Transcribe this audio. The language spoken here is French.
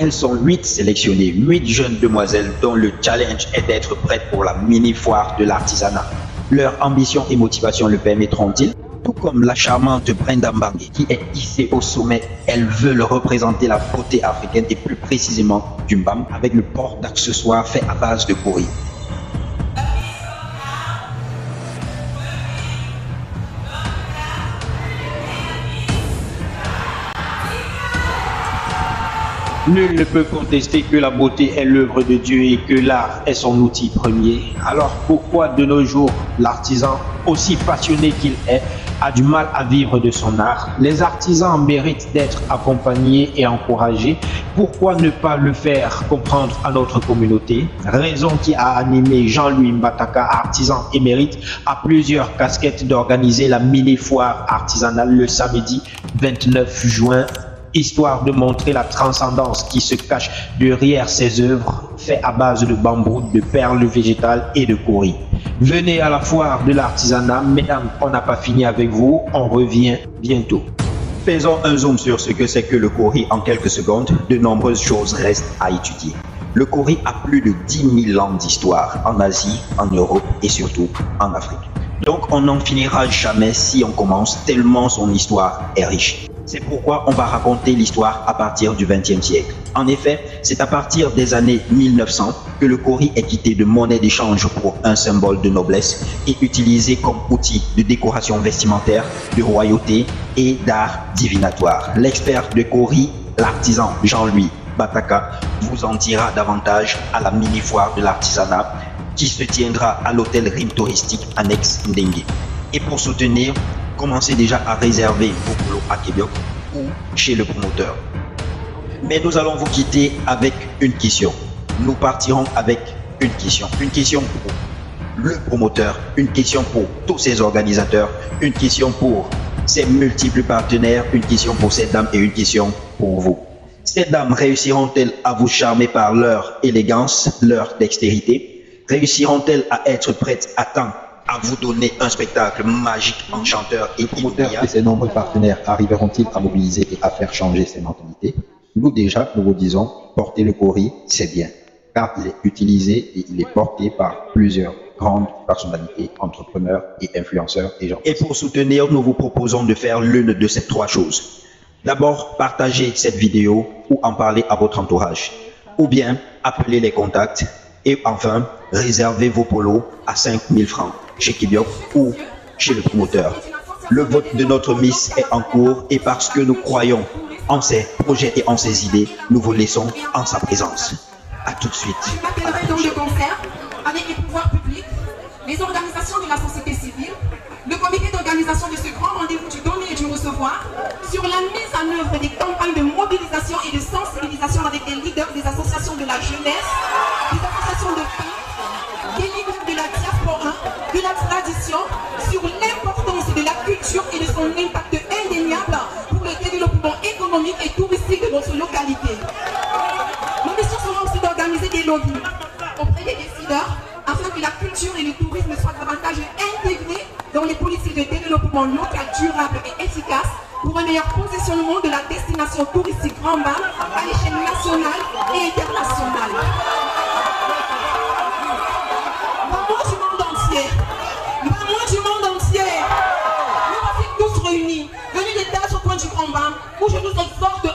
Elles sont 8 sélectionnées, 8 jeunes demoiselles dont le challenge est d'être prêtes pour la mini-foire de l'artisanat. Leur ambition et motivation le permettront-ils? Tout comme la charmante Brenda Mbangue qui est hissée au sommet, elles veulent représenter la beauté africaine et plus précisément du mbam avec le port d'accessoires faits à base de kori. Nul ne peut contester que la beauté est l'œuvre de Dieu et que l'art est son outil premier. Alors pourquoi de nos jours l'artisan, aussi passionné qu'il est, a du mal à vivre de son art? Les artisans méritent d'être accompagnés et encouragés. Pourquoi ne pas le faire comprendre à notre communauté? Raison qui a animé Jean-Louis Mbataka, artisan émérite, à plusieurs casquettes d'organiser la mini-foire artisanale le samedi 29 juin. Histoire de montrer la transcendance qui se cache derrière ces œuvres faites à base de bambou, de perles végétales et de kori. Venez à la foire de l'artisanat, mesdames, on n'a pas fini avec vous, on revient bientôt. Faisons un zoom sur ce que c'est que le kori en quelques secondes, de nombreuses choses restent à étudier. Le kori a plus de 10 000 ans d'histoire en Asie, en Europe et surtout en Afrique. Donc on n'en finira jamais si on commence, tellement son histoire est riche. C'est pourquoi on va raconter l'histoire à partir du XXe siècle. En effet, c'est à partir des années 1900 que le kori est quitté de monnaie d'échange pour un symbole de noblesse et utilisé comme outil de décoration vestimentaire, de royauté et d'art divinatoire. L'expert de kori, l'artisan Jean-Louis Mbataka, vous en dira davantage à la mini-foire de l'artisanat qui se tiendra à l'hôtel Rime touristique annexe Ndengue. Et pour soutenir, commencez déjà à réserver vos polos à Québec ou chez le promoteur. Mais nous allons vous quitter avec une question. Nous partirons avec une question. Une question pour le promoteur, une question pour tous ces organisateurs, une question pour ces multiples partenaires, une question pour ces dames et une question pour vous. Ces dames réussiront-elles à vous charmer par leur élégance, leur dextérité? Réussiront-elles à être prêtes à temps à vous donner un spectacle magique, enchanteur et promoteurs et ses nombreux partenaires arriveront-ils à mobiliser et à faire changer ces mentalités? Nous déjà, nous vous disons, porter le kori, c'est bien, car il est utilisé et il est porté par plusieurs grandes personnalités, entrepreneurs et influenceurs et gens. Et pour soutenir, nous vous proposons de faire l'une de ces 3 choses. D'abord, partagez cette vidéo ou en parler à votre entourage. Ou bien, appelez les contacts. Et enfin, réservez vos polos à 5 000 francs chez Kibiok ou chez le promoteur. Le vote de notre Miss est en cours et parce que nous croyons en ses projets et en ses idées, nous vous laissons en sa présence. À tout de suite. De concert avec les pouvoirs publics, les organisations de la société civile, le comité d'organisation de ce grand rendez-vous du donner et du recevoir, sur la mise en œuvre des campagnes de mobilisation et de sensibilisation avec les leaders des associations de la jeunesse, des associations de femmes, des leaders de la diaspora, de la tradition, sur l'importance de la culture et de son impact indéniable pour le développement économique et touristique de notre localité. Nos missions seront aussi d'organiser des lobbies auprès des décideurs afin que la culture et le tourisme soient davantage intégrés dans les politiques de développement local durable et efficace pour un meilleur positionnement de la destination touristique Grand Mbam à l'échelle nationale et internationale. Maman du monde entier, maman du monde entier, nous voici tous réunis, venus des tâches au point du Grand Mbam où je nous exhorte